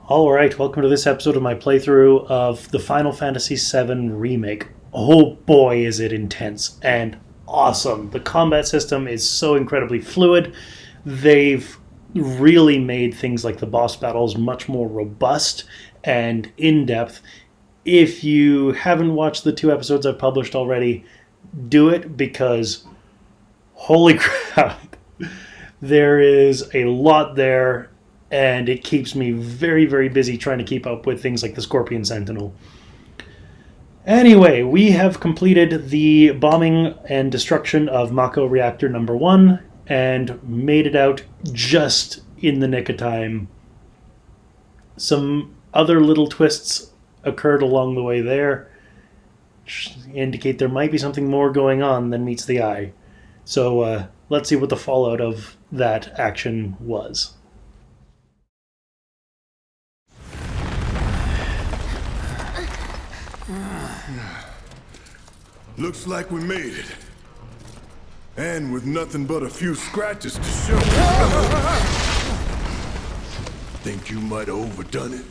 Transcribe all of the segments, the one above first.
Alright, welcome to this episode of my playthrough of the Final Fantasy VII Remake. Oh boy, is it intense and awesome. The combat system is so incredibly fluid. They've really made things like the boss battles much more robust and in-depth. If you haven't watched the 2 episodes I've published already, do it because holy crap, there is a lot there. And it keeps me very, very busy trying to keep up with things like the Scorpion Sentinel. Anyway, we have completed the bombing and destruction of Mako Reactor number 1 and made it out just in the nick of time. Some other little twists occurred along the way there, which indicate there might be something more going on than meets the eye. So let's see what the fallout of that action was. Looks like we made it. And with nothing but a few scratches to show. Think you might have overdone it?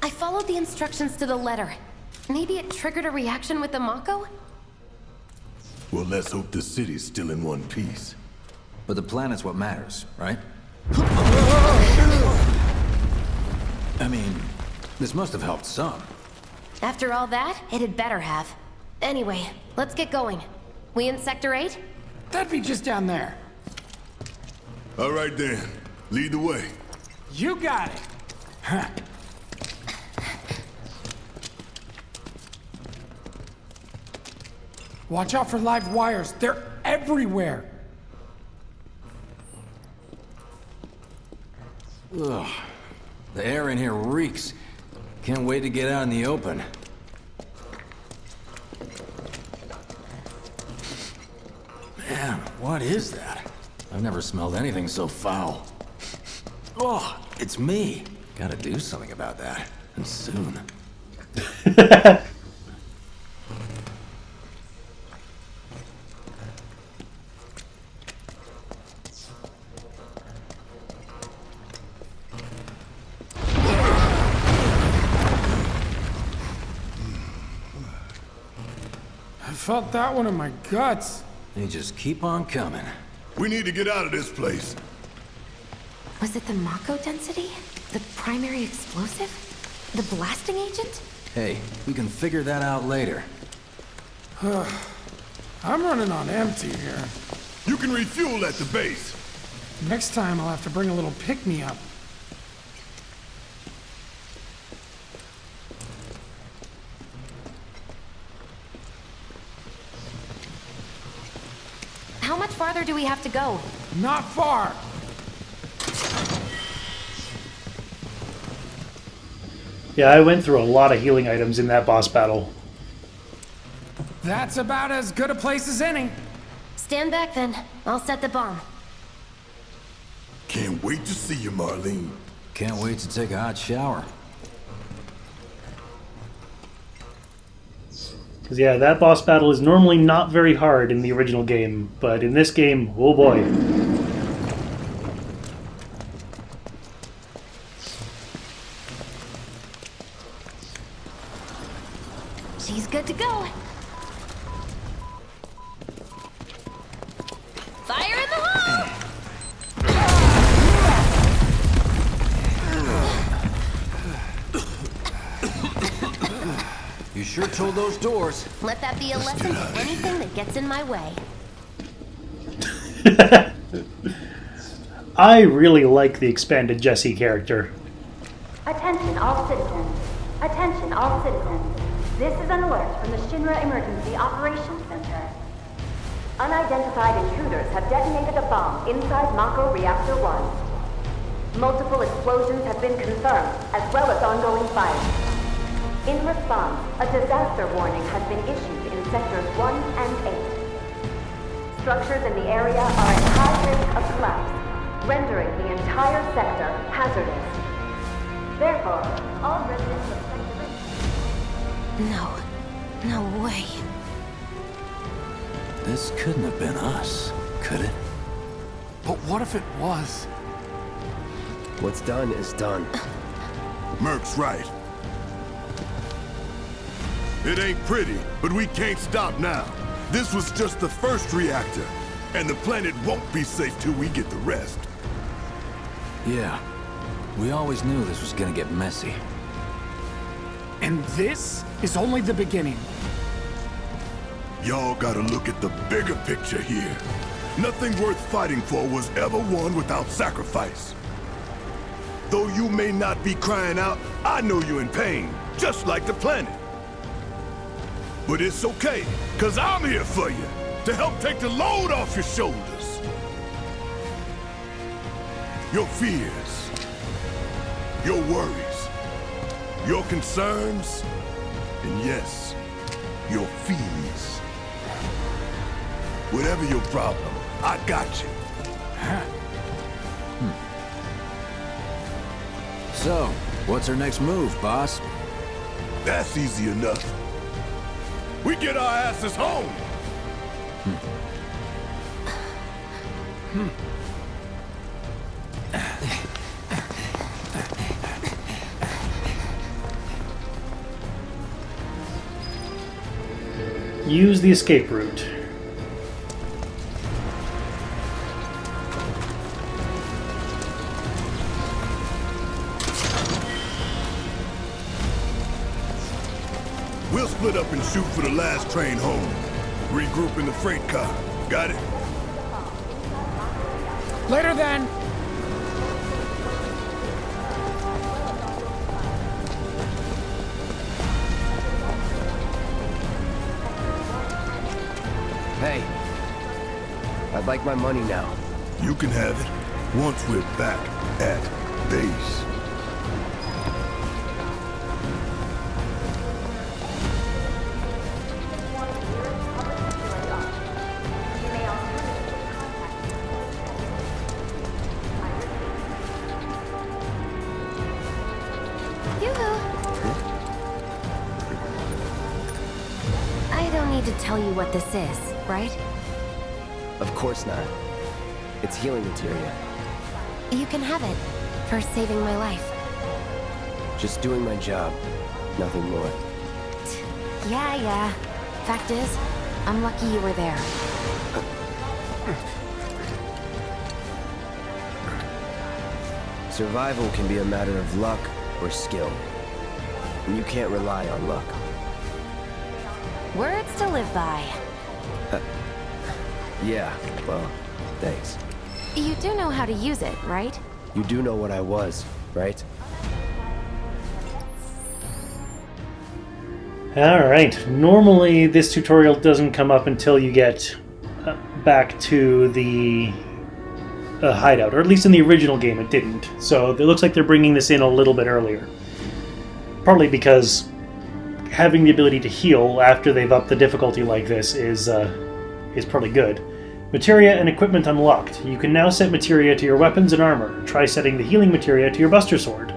I followed the instructions to the letter. Maybe it triggered a reaction with the Mako? Well, let's hope the city's still in one piece. But the planet's what matters, right? I mean, this must have helped some. After all that, it had better have. Anyway, let's get going. We in Sector 8? That'd be just down there. All right then, lead the way. You got it. Huh. Watch out for live wires. They're everywhere. Ugh. The air in here reeks. Can't wait to get out in the open. Man, what is that? I've never smelled anything so foul. Oh, it's me. Gotta do something about that. And soon. I felt that one in my guts. They just keep on coming. We need to get out of this place. Was it the Mako density? The primary explosive? The blasting agent? Hey, we can figure that out later. I'm running on empty here. You can refuel at the base. Next time I'll have to bring a little pick-me-up. How much farther do we have to go? Not far. Yeah, I went through a lot of healing items in that boss battle. That's about as good a place as any. Stand back then. I'll set the bomb. Can't wait to see you, Marlene. Can't wait to take a hot shower. Because yeah, that boss battle is normally not very hard in the original game, but in this game, oh boy. She's good to go. Fire in the hole! You sure told those doors. Let that be a lesson to anything that gets in my way. I really like the expanded Jessie character. Attention all citizens. Attention all citizens. This is an alert from the Shinra Emergency Operations Center. Unidentified intruders have detonated a bomb inside Mako Reactor 1. Multiple explosions have been confirmed, as well as ongoing fire. In response, a disaster warning has been issued in Sectors 1 and 8. Structures in the area are at high risk of collapse, rendering the entire sector hazardous. Therefore, all residents of Sector 8... No way. This couldn't have been us, could it? But what if it was? What's done is done. Merc's right. It ain't pretty, but we can't stop now. This was just the first reactor, and the planet won't be safe till we get the rest. Yeah. We always knew this was gonna get messy. And this is only the beginning. Y'all gotta look at the bigger picture here. Nothing worth fighting for was ever won without sacrifice. Though you may not be crying out, I know you're in pain, just like the planet. But it's okay, cause I'm here for you, to help take the load off your shoulders. Your fears, your worries, your concerns, and yes, your fees. Whatever your problem, I got you. So, what's our next move, boss? That's easy enough. We get our asses home! Use the escape route. We'll split up and shoot for the last train home. Regroup in the freight car. Got it? Later then. Hey, I'd like my money now. You can have it once we're back at base. I don't need to tell you what this is, right? Of course not. It's healing materia. You can have it for saving my life. Just doing my job, nothing more. Yeah. Fact is, I'm lucky you were there. Survival can be a matter of luck or skill. And you can't rely on luck. Words to live by. Yeah, well, thanks. You do know how to use it, right? You do know what I was, right? Alright, normally this tutorial doesn't come up until you get back to the hideout, or at least in the original game it didn't. So it looks like they're bringing this in a little bit earlier. Partly because having the ability to heal after they've upped the difficulty like this is probably good. Materia and equipment unlocked. You can now set materia to your weapons and armor. Try setting the healing materia to your Buster Sword.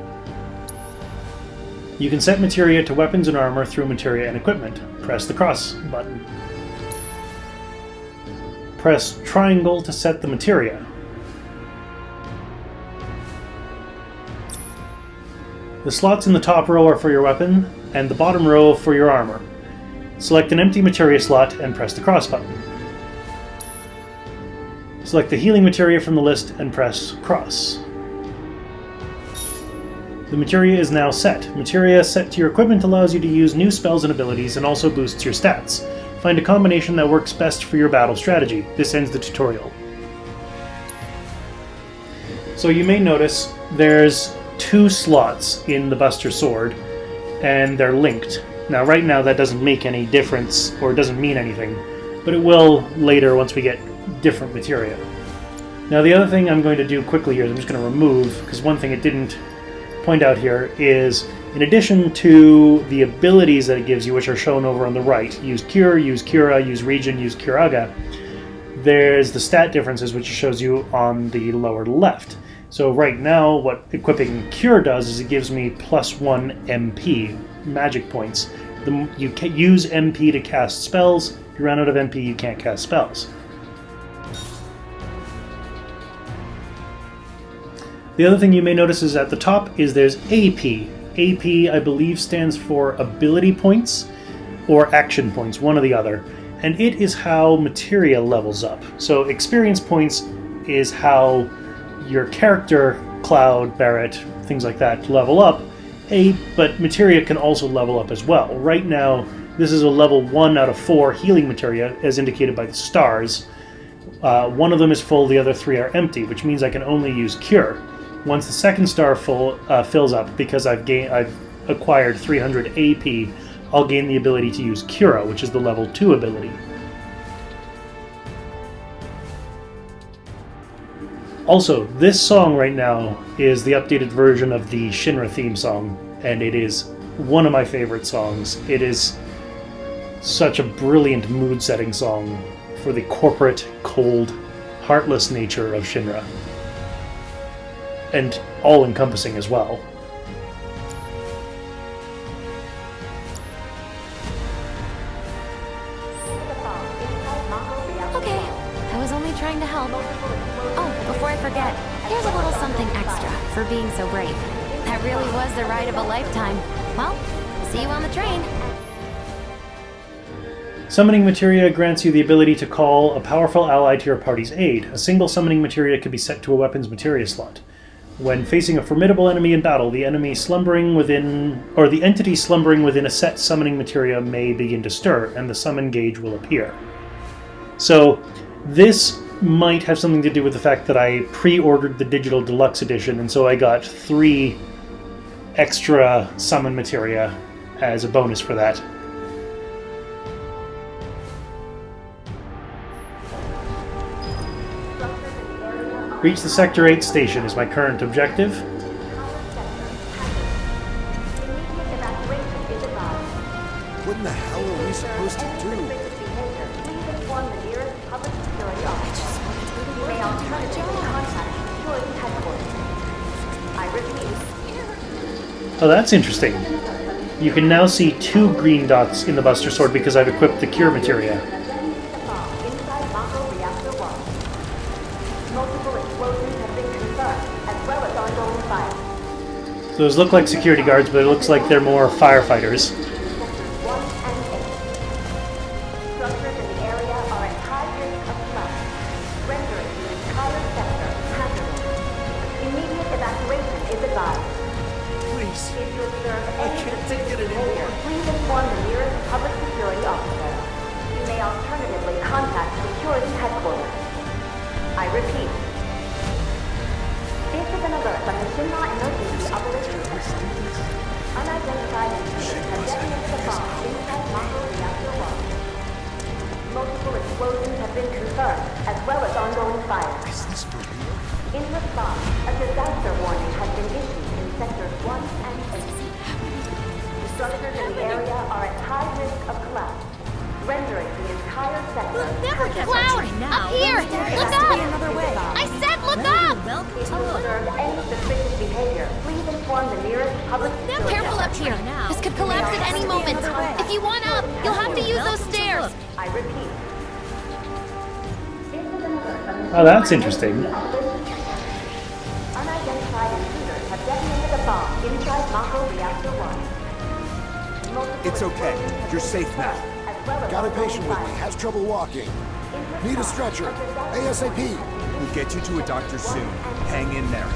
You can set materia to weapons and armor through materia and equipment. Press the cross button. Press triangle to set the materia. The slots in the top row are for your weapon, and the bottom row for your armor. Select an empty materia slot and press the cross button. Select the healing materia from the list and press cross. The materia is now set. Materia set to your equipment allows you to use new spells and abilities and also boosts your stats. Find a combination that works best for your battle strategy. This ends the tutorial. So you may notice there's 2 slots in the Buster Sword, and they're linked. Now right now that doesn't make any difference, or doesn't mean anything, but it will later once we get different materia. Now the other thing I'm going to do quickly here is I'm just going to remove, because one thing it didn't point out here is, in addition to the abilities that it gives you, which are shown over on the right, use Cure, use Cura, use Regen, use Curaga, there's the stat differences which it shows you on the lower left. So right now what equipping Cure does is it gives me +1 MP, magic points. You can use MP to cast spells. If you run out of MP, you can't cast spells. The other thing you may notice is at the top is there's AP. AP, I believe, stands for ability points or action points, one or the other. And it is how materia levels up. So experience points is how your character, Cloud, Barrett, things like that, level up. But materia can also level up as well. Right now, this is a level 1 out of 4 healing materia, as indicated by the stars. One of them is full, the other 3 are empty, which means I can only use Cure. Once the second star fills up, because I've acquired 300 AP, I'll gain the ability to use Cura, which is the level 2 ability. Also, this song right now is the updated version of the Shinra theme song, and it is one of my favorite songs. It is such a brilliant mood-setting song for the corporate, cold, heartless nature of Shinra. And all-encompassing as well. Okay, I was only trying to help. Oh, before I forget, here's a little something extra for being so brave. That really was the ride of a lifetime. Well, see you on the train. Summoning Materia grants you the ability to call a powerful ally to your party's aid. A single summoning materia can be set to a weapon's materia slot. When facing a formidable enemy in battle, the entity slumbering within a set summoning materia may begin to stir, and the summon gauge will appear. So, this might have something to do with the fact that I pre-ordered the digital deluxe edition, and so I got 3 extra summon materia as a bonus for that. Reach the Sector 8 station is my current objective. What in the hell are we supposed to do? Oh, that's interesting. You can now see 2 green dots in the Buster Sword because I've equipped the Cure materia. Those look like security guards, but it looks like they're more firefighters. Oh, that's interesting. It's okay. You're safe now. Got a patient with me. Has trouble walking. Need a stretcher. ASAP. We'll get you to a doctor soon. Hang in there.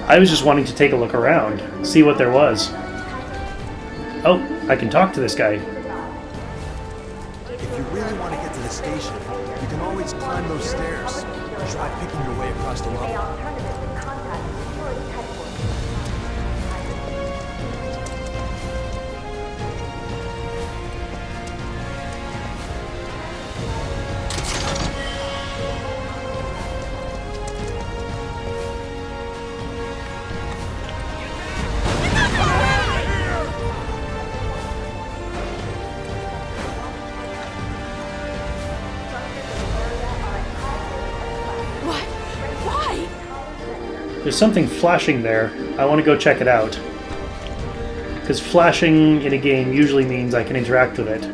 I was just wanting to take a look around, see what there was. Oh, I can talk to this guy. If you really want to get to the station, you can always climb those stairs. Try picking your way across the level. There's something flashing there. I want to go check it out. Because flashing in a game usually means I can interact with it.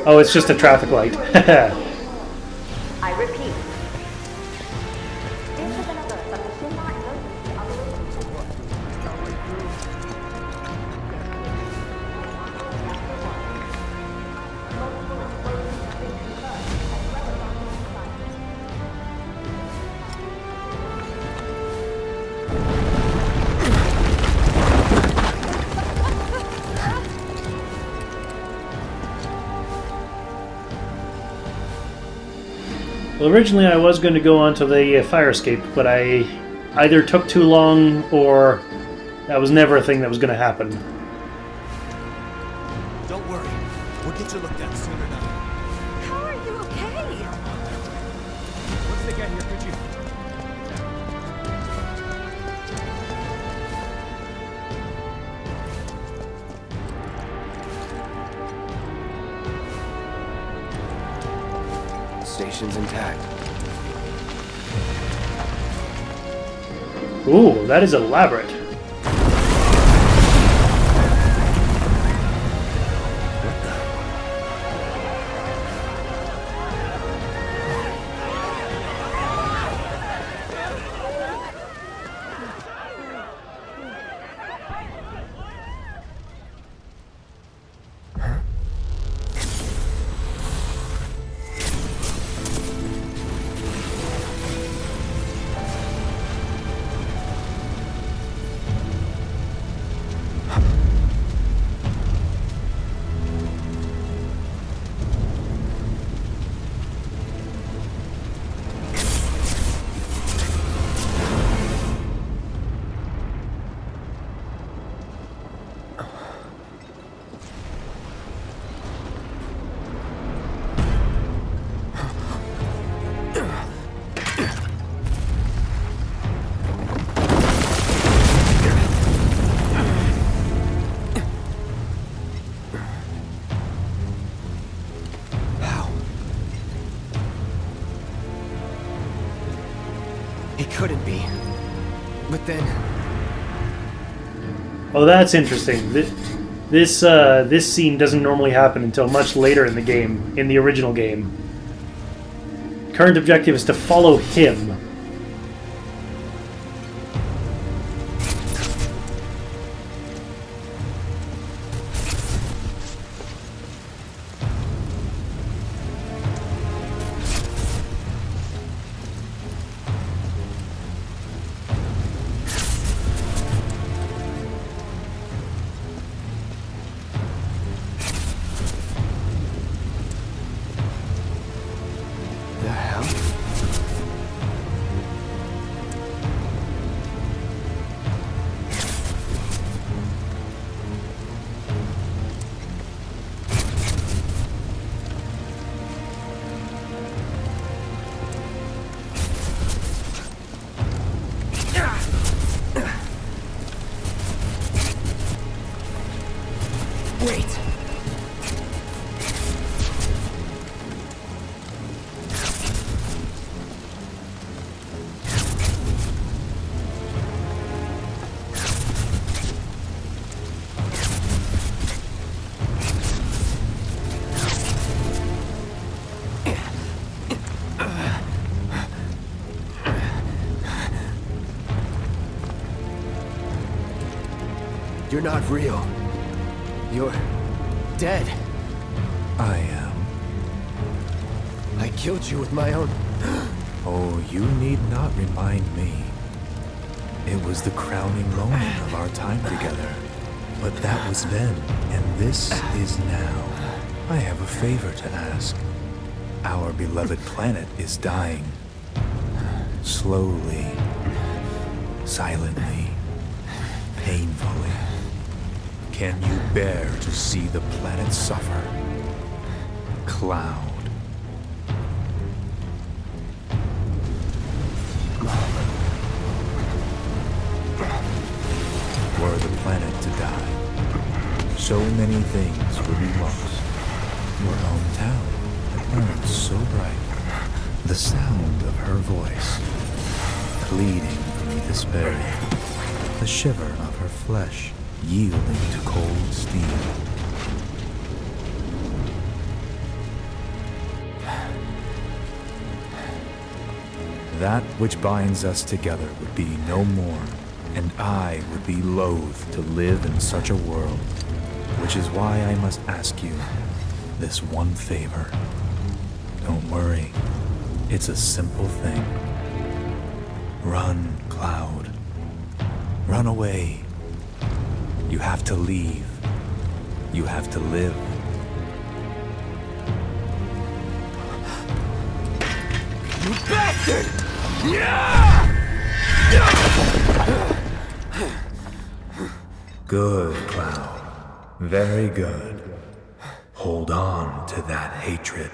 Oh, it's just a traffic light. I repeat. Well, originally I was going to go onto the fire escape, but I either took too long or that was never a thing that was going to happen. Don't worry. We'll get you looked at soon enough. How are you okay? Once they get here, could you... Station's intact. Ooh, that is elaborate. It couldn't be. But then... Oh, that's interesting. This scene doesn't normally happen until much later in the game, in the original game. Current objective is to follow him. The hell? Wait. You're not real. You're dead. I am. I killed you with my own... Oh, you need not remind me. It was the crowning moment of our time together. But that was then, and this is now. I have a favor to ask. Our beloved planet is dying. Slowly. Silently. Painfully. Can you bear to see the planet suffer? Cloud. Were the planet to die, so many things would be lost. Your hometown that burns so bright. The sound of her voice, pleading for me to spare you. The shiver of her flesh, yielding to cold steel. That which binds us together would be no more, and I would be loath to live in such a world, which is why I must ask you this one favor. Don't worry, it's a simple thing. Run, Cloud. Run away. You have to leave. You have to live. You bastard! Good, Cloud. Very good. Hold on to that hatred.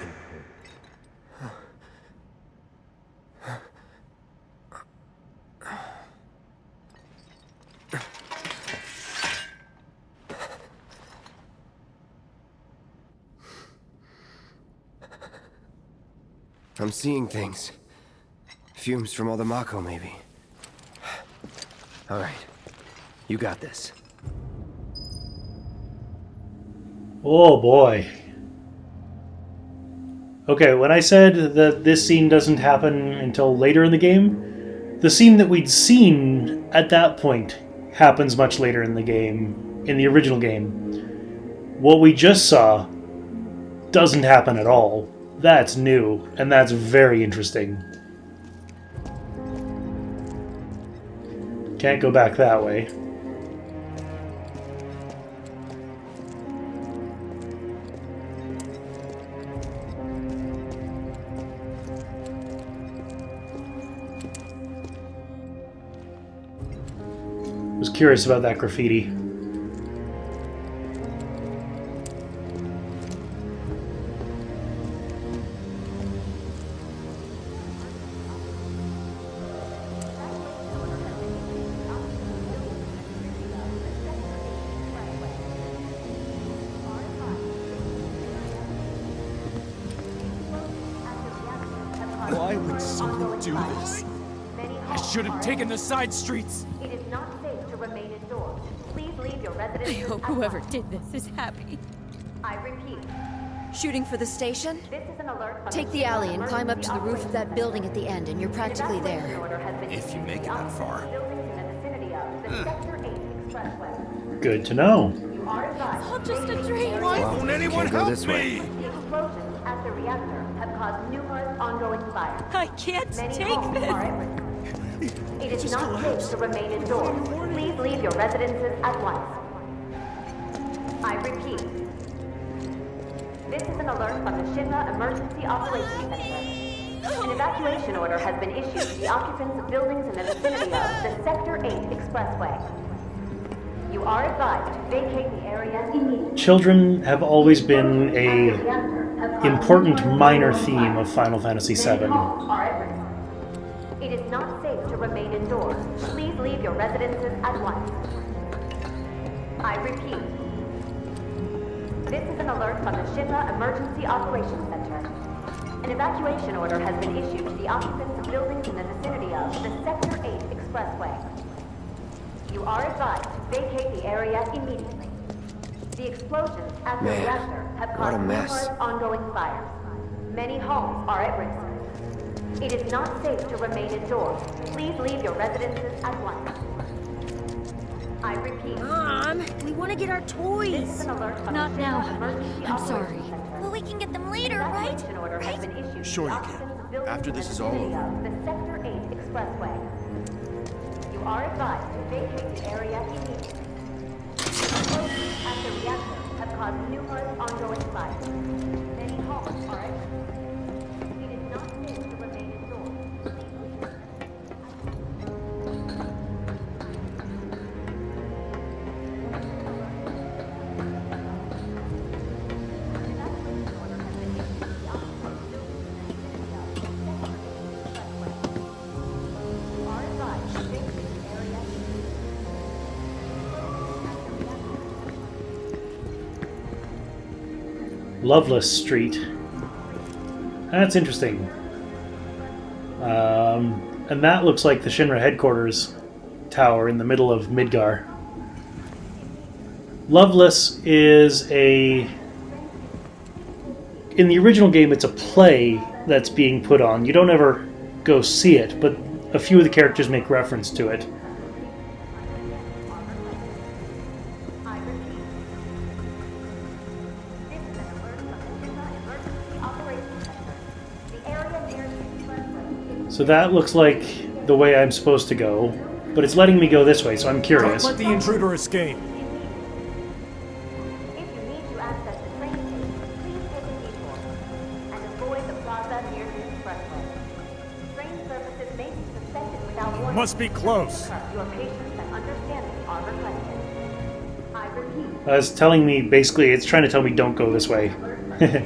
I'm seeing things. Fumes from all the Mako, maybe. All right. You got this. Oh boy. Okay, when I said that this scene doesn't happen until later in the game, the scene that we'd seen at that point happens much later in the game, in the original game. What we just saw doesn't happen at all. That's new, and that's very interesting. Can't go back that way. Was curious about that graffiti. Why would someone do this? I should have taken the side streets. It is not safe to remain indoors. Please leave your residence. I hope whoever did this is happy. I repeat, Shooting for the station? this is an alert from Take the alley and climb up to the roof of that building at the end, and you're practically there. If you make it that far. Good to know. It's all just a dream. Why won't anyone Can't go help this way. me? The explosions at the reactor have caused numerous ongoing fires. I can't Many take homes this. are at risk. It is not safe to remain indoors. Please leave your residences at once. I repeat. This is an alert from the Shinra Emergency Operations Center. An evacuation order has been issued to the occupants of buildings in the vicinity of the Sector 8 Expressway. You are advised to vacate the area immediately. Children have always been a important minor theme of Final Fantasy Many VII. homes are at risk. It is not safe to remain indoors. Please leave your residences at once. I repeat. This is an alert from the Shinra Emergency Operations Center. An evacuation order has been issued to the occupants of buildings in the vicinity of the Sector 8 Expressway. You are advised to vacate the area immediately. The explosions at the Man, reactor have what a caused mess. numerous ongoing fires. Many homes are at risk. It is not safe to remain indoors. Please leave your residences at once. I repeat. Mom, we want to get our This is toys. an alert from Not the now, Shinra honey. Emergency I'm Operations sorry. Center. Well, we can get them later, An right? evacuation order has been issued to Sure the you can. occupants of buildings After in this the is all vicinity over. of the Sector 8 Expressway. You are advised to vacate the area immediately. Explosions at the reactor have caused numerous ongoing fires. Many homes are at risk. It is not safe to remain indoors. Loveless Street. That's interesting. And that looks like the Shinra headquarters tower in the middle of Midgar. Loveless is a... In the original game, it's a play that's being put on. You don't ever go see it, but a few of the characters make reference to it. So that looks like the way I'm supposed to go, but it's letting me go this way, so I'm Don't curious. let the intruder escape. If you need to access the train station, please take a detour and avoid the plaza near the expressway. Must be close. Your patience and understanding are requested. I repeat. It's telling me, basically, it's trying to tell me don't go this way. Emergency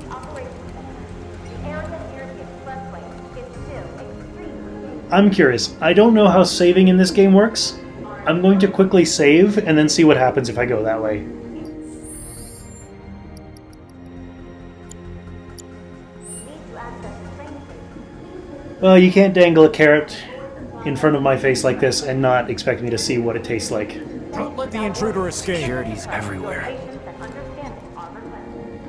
operations center. The area near the expressway is still extremely. I'm curious. I don't know how saving in this game works. I'm going to quickly save and then see what happens if I go that way. Well, you can't dangle a carrot in front of my face like this and not expect me to see what it tastes like. Don't let the intruder escape. Security's everywhere.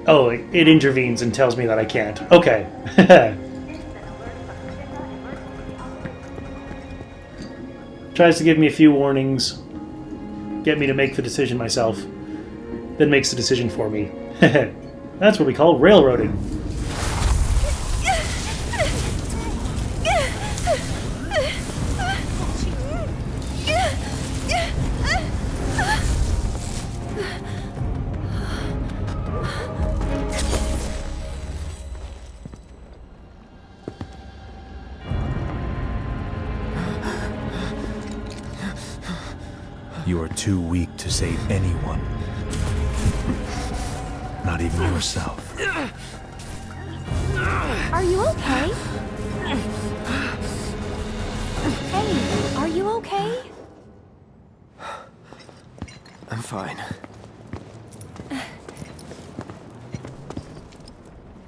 Oh, it intervenes and tells me that I can't. Okay. Tries to give me a few warnings, get me to make the decision myself, then makes the decision for me. That's what we call railroading. You are too weak to save anyone. Not even yourself. Are you okay? Hey, are you okay? I'm fine.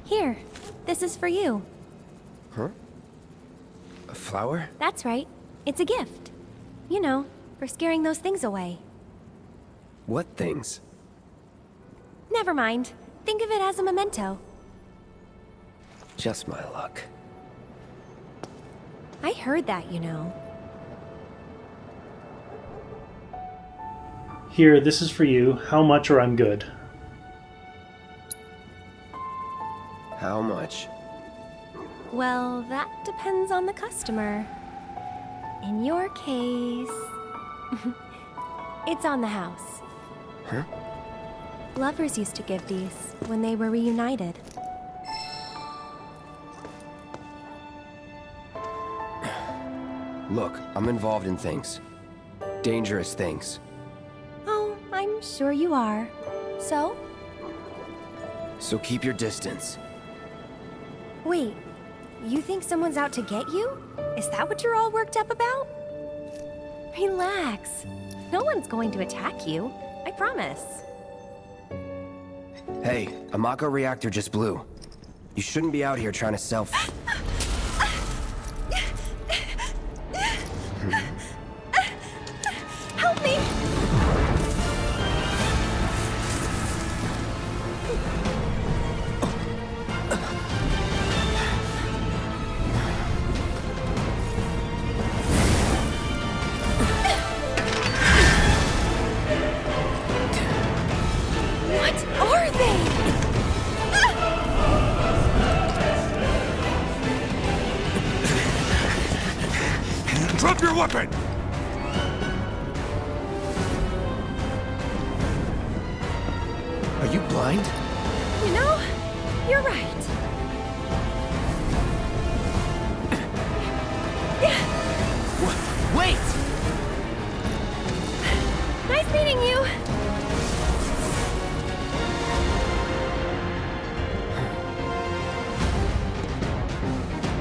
Here, this is for you. Huh? A flower? That's right. It's a gift. You know, for scaring those things away. What things? Never mind. Think of it as a memento. Just my luck. I heard that, you know. Here, this is for you. How much or I'm good? How much? Well, that depends on the customer. In your case... it's on the house. Huh? Lovers used to give these when they were reunited. Look, I'm involved in things. Dangerous things. Oh, I'm sure you are. So? So keep your distance. Wait, you think someone's out to get you? Is that what you're all worked up about? Relax. No one's going to attack you. I promise. Hey, a Mako reactor just blew. You shouldn't be out here trying to sell... Help me! What are they? Drop your weapon! Are you blind? You know, you're right. Wait! Nice meeting you.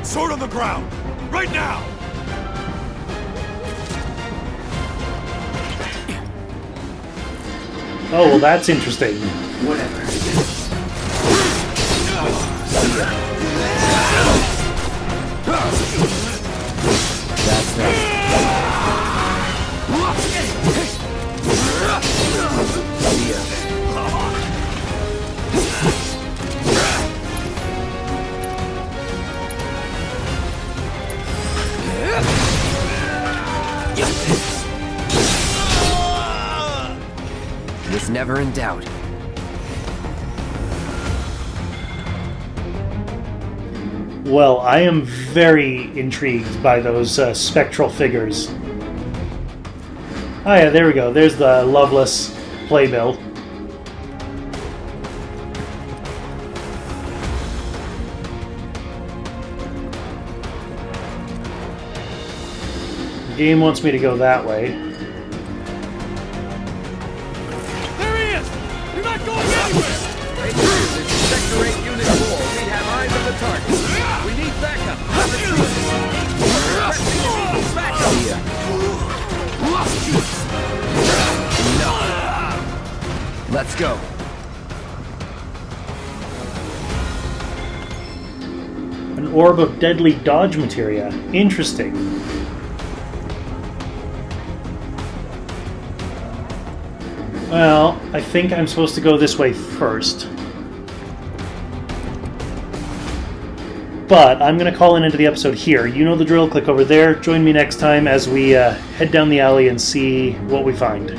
Sword on the ground! Right now! Oh, well, that's interesting. Whatever. That's that. Was never in doubt. Well, I am very intrigued by those spectral figures. Oh yeah, there we go. There's the Loveless playbill. The game wants me to go that way. There he is! You're not going anywhere! Hey, this is Sector 8 Unit 4. We have eyes on the target. We need backup. Backup here. No. Let's go. An orb of deadly dodge materia. Interesting. Well, I think I'm supposed to go this way first. But I'm going to call an end to the episode here. You know the drill. Click over there. Join me next time as we head down the alley and see what we find.